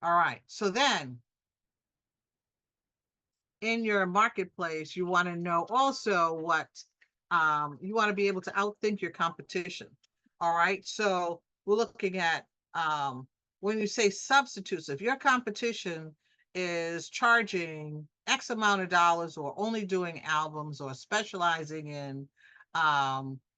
All right. So then in your marketplace, you want to know also what you want to be able to outthink your competition. All right. So we're looking at when you say substitutes, if your competition is charging X amount of dollars or only doing albums or specializing in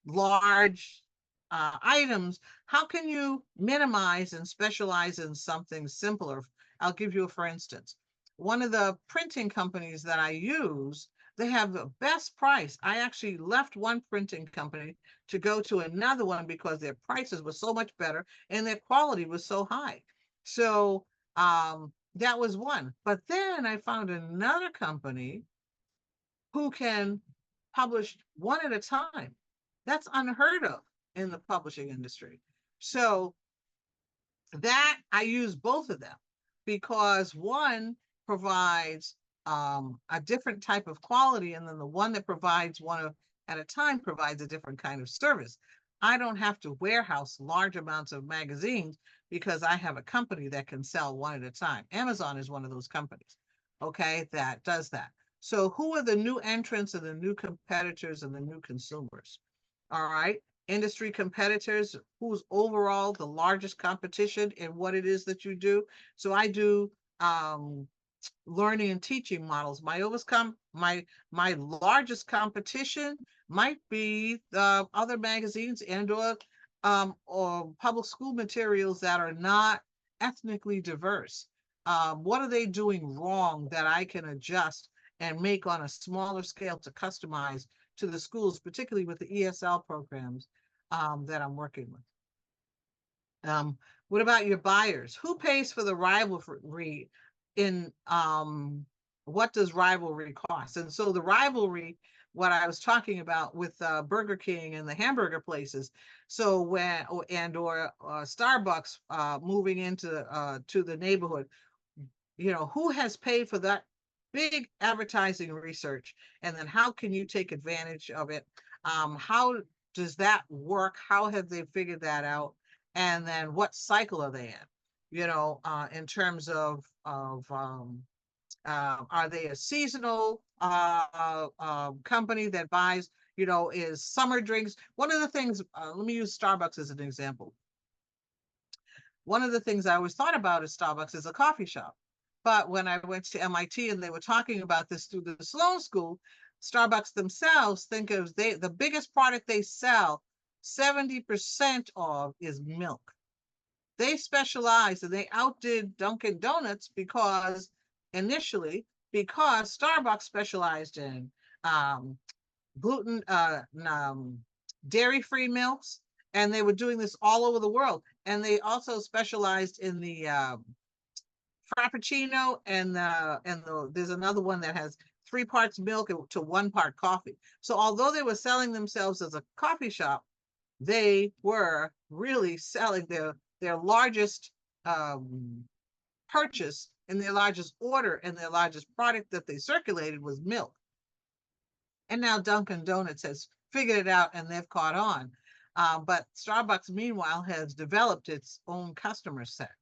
large items, how can you minimize and specialize in something simpler? I'll give you a for instance. One of the printing companies that I use, they have the best price. I actually left one printing company to go to another one because their prices were so much better and their quality was so high. So that was one. But then I found another company who can publish one at a time. That's unheard of in the publishing industry. So that I use both of them because one provides a different type of quality, and then the one that provides one at a time provides a different kind of service. I don't have to warehouse large amounts of magazines because I have a company that can sell one at a time. Amazon is one of those companies, okay, that does that. So who are the new entrants and the new competitors and the new consumers? All right. Industry competitors, who's overall the largest competition in what it is that you do. So I do learning and teaching models. My largest competition might be the other magazines and or public school materials that are not ethnically diverse. What are they doing wrong that I can adjust and make on a smaller scale to customize to the schools, particularly with the ESL programs that I'm working with. What about your buyers? Who pays for the rivalry in what does rivalry cost? And so the rivalry, what I was talking about with Burger King and the hamburger places. So when or Starbucks moving into to the neighborhood, who has paid for that big advertising research, and then how can you take advantage of it? How does that work? How have they figured that out? And then what cycle are they in terms of are they a seasonal company that buys, is summer drinks? One of the things, let me use Starbucks as an example. One of the things I always thought about is Starbucks is a coffee shop. But when I went to MIT and they were talking about this through the Sloan School, Starbucks themselves think of the biggest product they sell, 70% of is milk. They specialized and they outdid Dunkin' Donuts because Starbucks specialized in gluten, dairy-free milks, and they were doing this all over the world. And they also specialized in the Frappuccino and there's another one that has 3 parts milk to 1 part coffee. So although they were selling themselves as a coffee shop, they were really selling their largest purchase and their largest order and their largest product that they circulated was milk. And now Dunkin' Donuts has figured it out and they've caught on. But Starbucks, meanwhile, has developed its own customer set.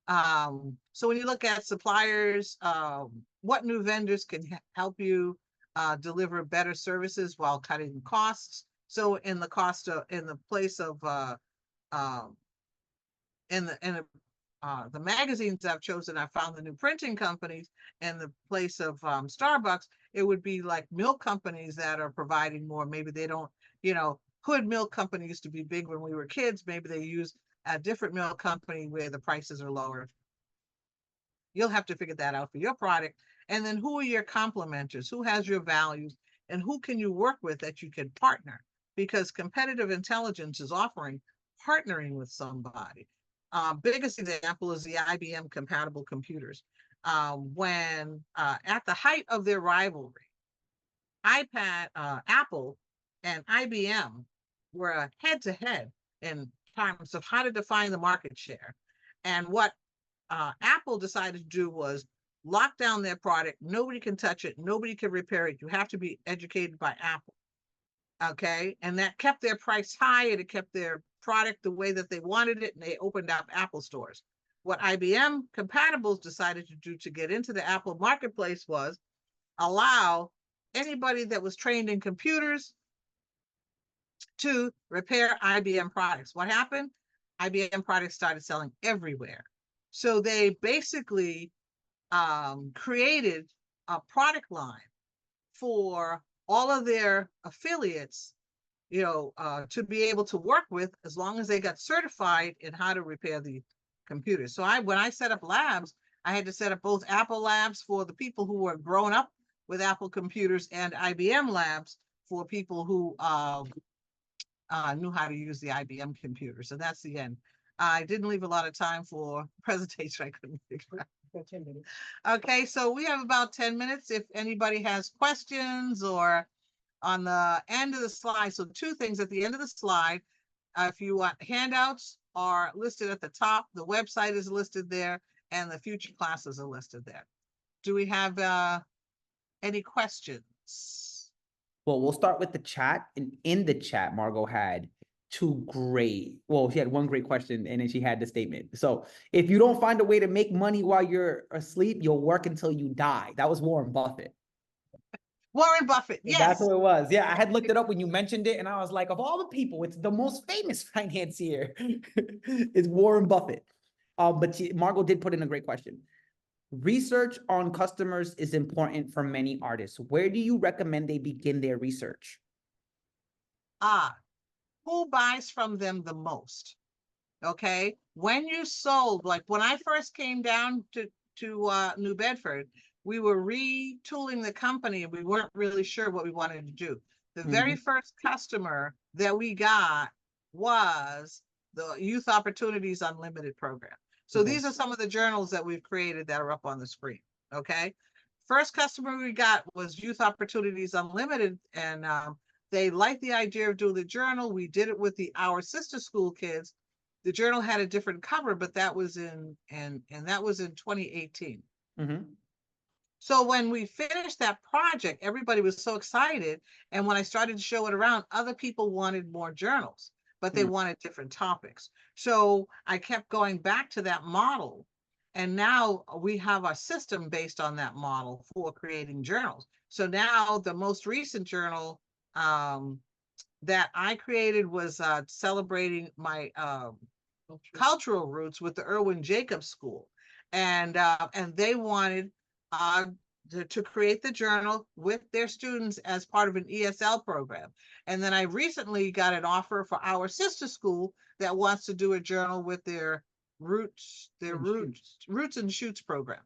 So when you look at suppliers, what new vendors can help you deliver better services while cutting costs? So in the place of the magazines I've chosen, I found the new printing companies. In the place of Starbucks, it would be like milk companies that are providing more. Maybe they don't, Hood Milk Company used to be big when we were kids. Maybe they use a different milk company where the prices are lower. You'll have to figure that out for your product. And then who are your complementers? Who has your values? And who can you work with that you can partner? Because competitive intelligence is offering partnering with somebody. Biggest example is the IBM compatible computers. When at the height of their rivalry, Apple and IBM were head to head in terms of how to define the market share. And what Apple decided to do was lock down their product. Nobody can touch it. Nobody can repair it. You have to be educated by Apple. Okay. And that kept their price high and it kept their product the way that they wanted it. And they opened up Apple stores. What IBM compatibles decided to do to get into the Apple marketplace was allow anybody that was trained in computers to repair IBM products. What happened? IBM products started selling everywhere. So they basically created a product line for all of their affiliates, to be able to work with as long as they got certified in how to repair the computers. So when I set up labs, I had to set up both Apple labs for the people who were grown up with Apple computers and IBM labs for people who knew how to use the IBM computer. So that's the end. I didn't leave a lot of time for presentation. I couldn't figure out. 10 minutes. Okay, so we have about 10 minutes. If anybody has questions or on the end of the slide. So 2 things at the end of the slide. If you want handouts are listed at the top. The website is listed there and the future classes are listed there. Do we have any questions? Well, we'll start with the chat. And in the chat, Margot had she had one great question and then she had the statement. So if you don't find a way to make money while you're asleep, you'll work until you die. That was Warren Buffett. Warren Buffett, yes. That's who it was. Yeah, I had looked it up when you mentioned it and I was like, of all the people, it's the most famous financier. It's Warren Buffett. But Margot did put in a great question. Research on customers is important for many artists. Where do you recommend they begin their research? Who buys from them the most? Okay. When you sold, like when I first came down to New Bedford, we were retooling the company and we weren't really sure what we wanted to do. The very first customer that we got was the Youth Opportunities Unlimited program. So Okay. these are some of the journals that we've created that are up on the screen. Okay. First customer we got was Youth Opportunities Unlimited, and they liked the idea of doing the journal. We did it with the Our Sister School kids. The journal had a different cover, but that was in and that was in 2018. Mm-hmm. So when we finished that project, everybody was so excited. And when I started to show it around, other people wanted more journals, but they wanted different topics. So I kept going back to that model. And now we have a system based on that model for creating journals. So now the most recent journal that I created was celebrating my cultural roots with the Irwin Jacobs School. And they wanted uh, to create the journal with their students as part of an ESL program. And then I recently got an offer for our sister school that wants to do a journal with their roots and shoots program.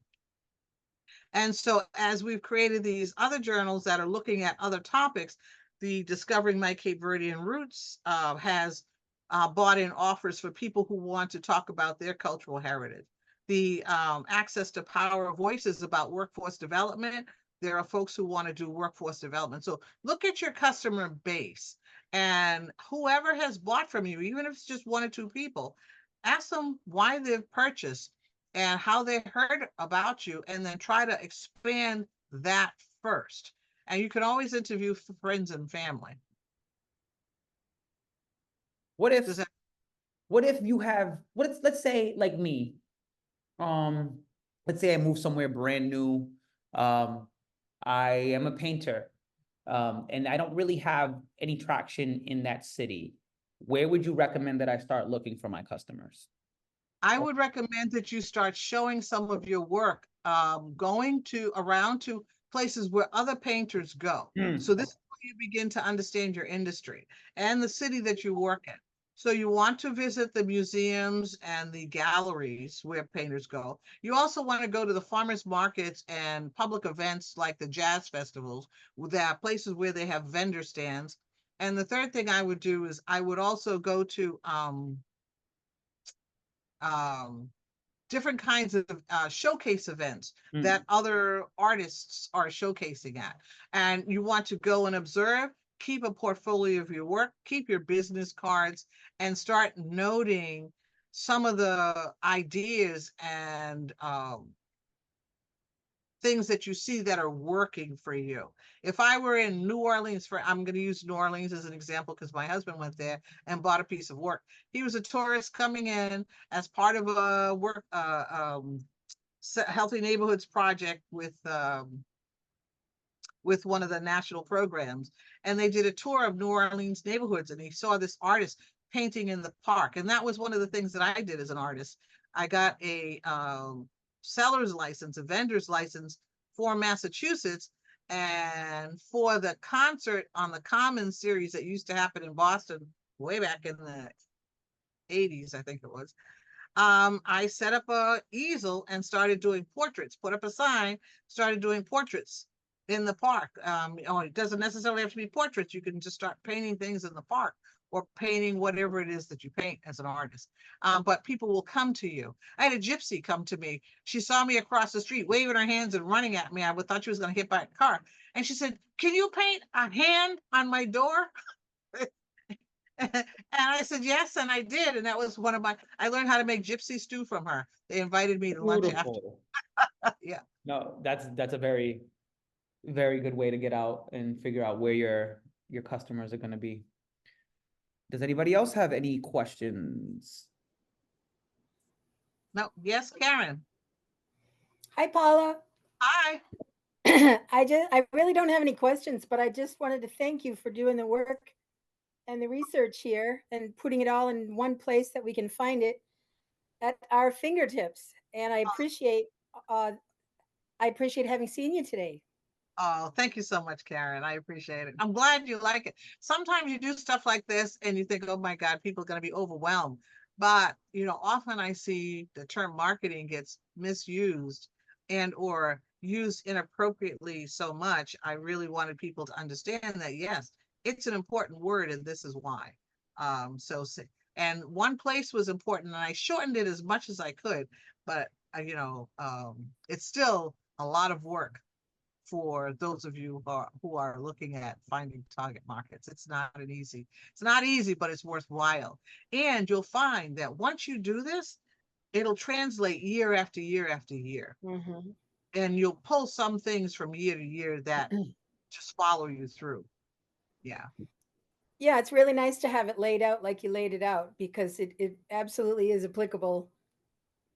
And so as we've created these other journals that are looking at other topics, the Discovering My Cape Verdean Roots has bought in offers for people who want to talk about their cultural heritage. The Access to Power Voices about workforce development. There are folks who want to do workforce development. So look at your customer base, and whoever has bought from you, even if it's just one or two people, ask them why they've purchased and how they heard about you, and then try to expand that first. And you can always interview friends and family. What if Does that you have let's say like me, um, let's say I move somewhere brand new. I am a painter, and I don't really have any traction in that city. Where would you recommend that I start looking for my customers? I would recommend that you start showing some of your work, going to around to places where other painters go. So this is where you begin to understand your industry and the city that you work in. So you want to visit the museums and the galleries where painters go. You also want to go to the farmers markets and public events like the jazz festivals, that places where they have vendor stands. And the third thing I would do is I would also go to um, different kinds of showcase events that other artists are showcasing at. And you want to go and observe, keep a portfolio of your work, keep your business cards, and start noting some of the ideas and things that you see that are working for you. If I were in New Orleans, I'm going to use New Orleans as an example because my husband went there and bought a piece of work. He was a tourist coming in as part of a work healthy neighborhoods project with one of the national programs, and they did a tour of New Orleans neighborhoods, and he saw this artist painting in the park, and that was one of the things that I did as an artist. I got a seller's license, a vendor's license for Massachusetts, and for the concert on the Common series that used to happen in Boston way back in the 80s, I think it was. I set up a easel and started doing portraits, put up a sign, started doing portraits in the park. It doesn't necessarily have to be portraits. You can just start painting things in the park or painting whatever it is that you paint as an artist. But people will come to you. I had a gypsy come to me. She saw me across the street waving her hands and running at me. I would thought she was going to hit by a car. And she said, "Can you paint a hand on my door?" And I said yes, and I did, and that was one of my. I learned how to make gypsy stew from her. They invited me to lunch after. Beautiful. Yeah. No, that's a very, very good way to get out and figure out where your customers are going to be. Does anybody else have any questions? No. Yes, Karen. Hi, Paula. Hi. I really don't have any questions, but I just wanted to thank you for doing the work and the research here and putting it all in one place that we can find it at our fingertips. And uh, I appreciate having seen you today. Oh, thank you so much, Karen. I appreciate it. I'm glad you like it. Sometimes you do stuff like this and you think, oh my God, people are going to be overwhelmed. But, often I see the term marketing gets misused and or used inappropriately so much. I really wanted people to understand that, yes, it's an important word and this is why. So And one place was important, and I shortened it as much as I could, but it's still a lot of work for those of you who are looking at finding target markets. It's not easy, but it's worthwhile. And you'll find that once you do this, it'll translate year after year after year. Mm-hmm. And you'll pull some things from year to year that just follow you through. Yeah. Yeah, it's really nice to have it laid out like you laid it out, because it absolutely is applicable.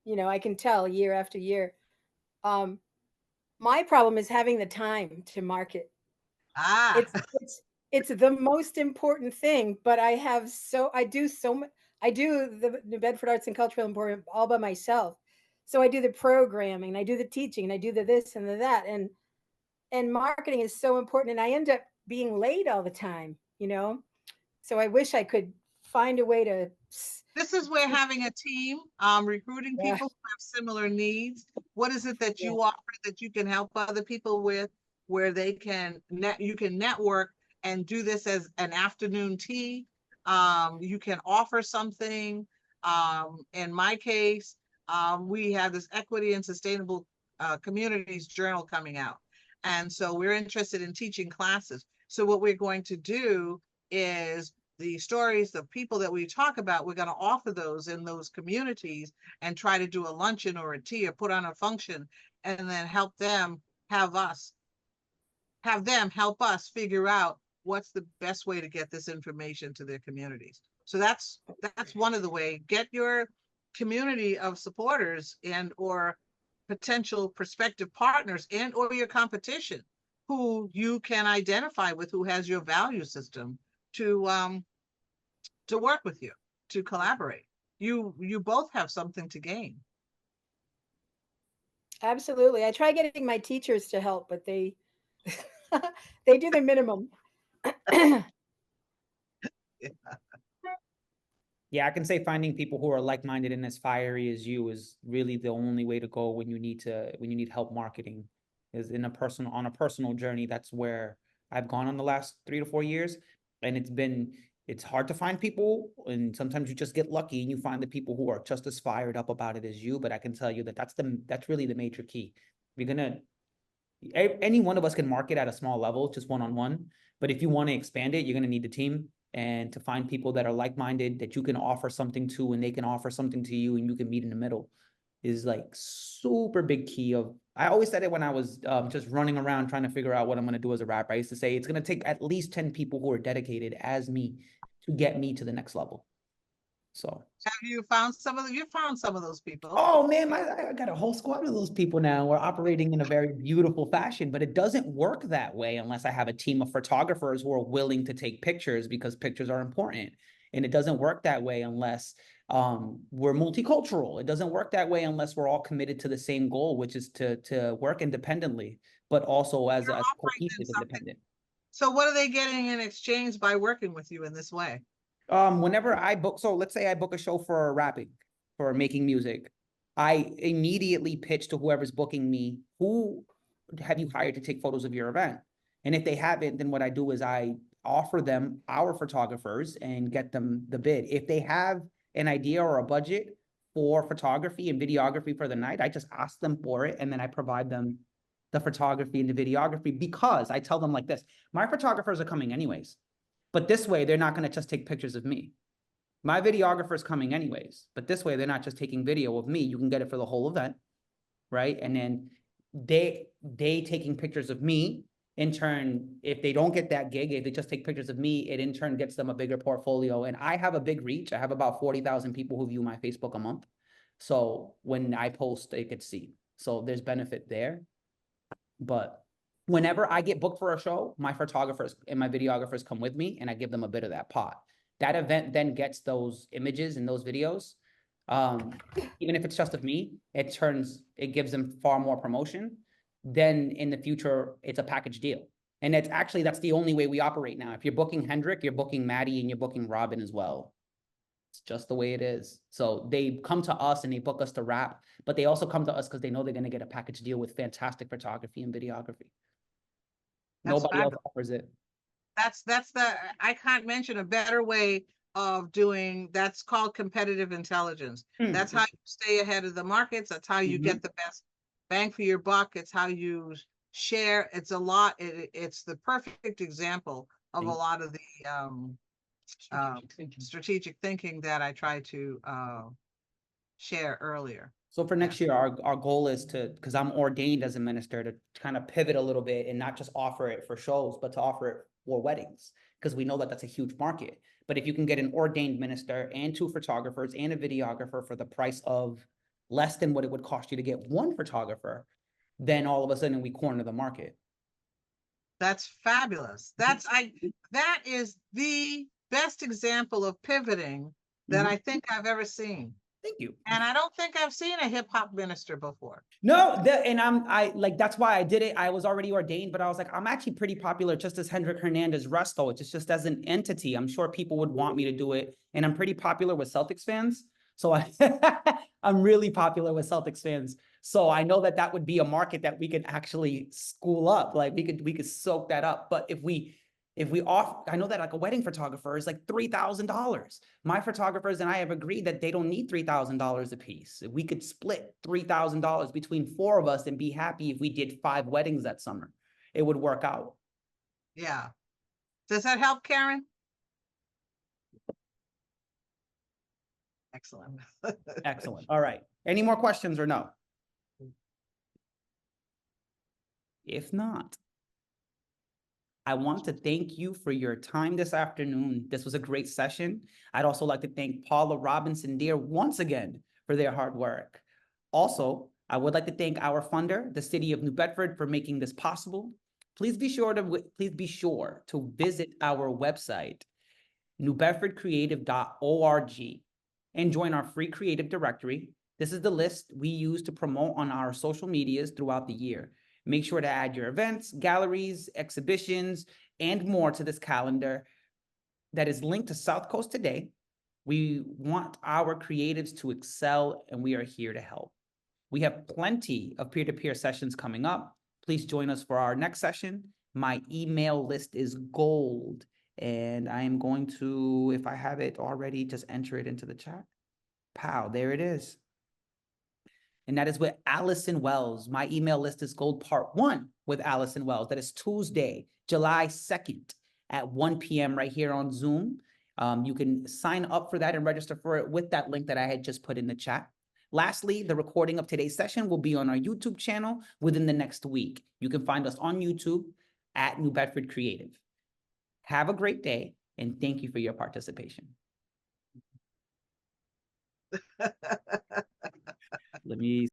I can tell year after year. My problem is having the time to market. Ah, It's the most important thing, but I do the New Bedford Arts and Cultural Emporium all by myself. So I do the programming, I do the teaching, and I do the this and the that, and marketing is so important, and I end up being late all the time. So I wish I could find a way to. this is where having a team, recruiting Yeah, people who have similar needs. What is it that yeah. you offer that you can help other people with, where you can network and do this as an afternoon tea? You can offer something. In my case, we have this Equity and Sustainable Communities Journal coming out. And so we're interested in teaching classes. So what we're going to do is the stories, the people that we talk about, we're going to offer those in those communities and try to do a luncheon or a tea or put on a function, and then help them help us figure out what's the best way to get this information to their communities. So that's one of the way. Get your community of supporters and or potential prospective partners and or your competition who you can identify with, who has your value system, to work with you, to collaborate. You both have something to gain. Absolutely. I try getting my teachers to help, but they they do the minimum. Yeah, I can say finding people who are like-minded and as fiery as you is really the only way to go when you need help marketing. Is on a personal journey. That's where I've gone on the last 3 to 4 years. And it's hard to find people, and sometimes you just get lucky and you find the people who are just as fired up about it as you. But I can tell you that that's really the major key. Any one of us can market at a small level, just one-on-one. But if you want to expand it, you're going to need the team, and to find people that are like-minded, that you can offer something to, and they can offer something to you, and you can meet in the middle, is like super big key of. I always said it when I was just running around trying to figure out what I'm going to do as a rapper. I used to say it's going to take at least 10 people who are dedicated as me to get me to the next level. So Have you found you found some of those people? oh man, I got a whole squad of those people now. We're operating in a very beautiful fashion, but it doesn't work that way unless I have a team of photographers who are willing to take pictures, because pictures are important. And it doesn't work that way unless we're multicultural. It doesn't work that way unless we're all committed to the same goal, which is to work independently, but also as a cohesive independent. So what are they getting in exchange by working with you in this way? Whenever I book, so let's say I book a show for rapping, for making music, I immediately pitch to whoever's booking me, who have you hired to take photos of your event? And if they haven't, then what I do is I offer them our photographers and get them the bid. If they have an idea or a budget for photography and videography for the night, I just ask them for it, and then I provide them the photography and the videography, because I tell them like this: my photographers are coming anyways. But this way, they're not going to just take pictures of me. My videographer is coming anyways, but this way, they're not just taking video of me. You can get it for the whole event, right? And then they taking pictures of me. In turn, if they don't get that gig, if they just take pictures of me, it in turn gets them a bigger portfolio. And I have a big reach. I have about 40,000 people who view my Facebook a month. So when I post, they could see. So there's benefit there. But whenever I get booked for a show, my photographers and my videographers come with me, and I give them a bit of that pot. That event then gets those images and those videos. Even if it's just of me, it gives them far more promotion. Then in the future, it's a package deal. And that's the only way we operate now. If you're booking Hendrik, you're booking Maddie, and you're booking Robin as well. It's just the way it is. So they come to us and they book us to rap, but they also come to us because they know they're going to get a package deal with fantastic photography and videography. Nobody else offers it. I can't mention a better way of doing, that's called competitive intelligence. That's how you stay ahead of the markets. That's how you get the best bang for your buck. It's how you share. It's a lot. It's the perfect example of a lot of the strategic thinking that I tried to share earlier. So for next year, our goal is to, because I'm ordained as a minister, to kind of pivot a little bit and not just offer it for shows, but to offer it for weddings, because we know that that's a huge market. But if you can get an ordained minister and 2 photographers and a videographer for the price of less than what it would cost you to get 1 photographer, then all of a sudden we corner the market. That's fabulous. That is the best example of pivoting that I think I've ever seen. Thank you. And I don't think I've seen a hip hop minister before. No, that's why I did it. I was already ordained, but I was like, I'm actually pretty popular just as Hendrik Hernandez Resto. It's just as an entity. I'm sure people would want me to do it. And I'm pretty popular with Celtics fans. So I'm really popular with Celtics fans. So I know that would be a market that we could actually school up. Like we could soak that up. But if we offer, I know that like a wedding photographer is like $3,000. My photographers and I have agreed that they don't need $3,000 a piece. We could split $3,000 between 4 of us and be happy if we did 5 weddings that summer. It would work out. Yeah. Does that help, Karen? Excellent. Excellent. All right. Any more questions or no? If not, I want to thank you for your time this afternoon. This was a great session. I'd also like to thank Paula Robinson Deare once again for their hard work. Also, I would like to thank our funder, the City of New Bedford, for making this possible. Please be sure to visit our website, newbedfordcreative.org, and join our free creative directory. This is the list we use to promote on our social medias throughout the year. Make sure to add your events, galleries, exhibitions, and more to this calendar that is linked to South Coast Today. We want our creatives to excel, and we are here to help. We have plenty of peer-to-peer sessions coming up. Please join us for our next session. My email list is gold, and I am going to, if I have it already, just enter it into the chat. Pow, there it is. And that is with Allison Wells. My email list is gold part 1 with Allison Wells. That is Tuesday, July 2nd at 1 p.m. right here on Zoom. You can sign up for that and register for it with that link that I had just put in the chat. Lastly, the recording of today's session will be on our YouTube channel within the next week. You can find us on YouTube at New Bedford Creative. Have a great day, and thank you for your participation. Let me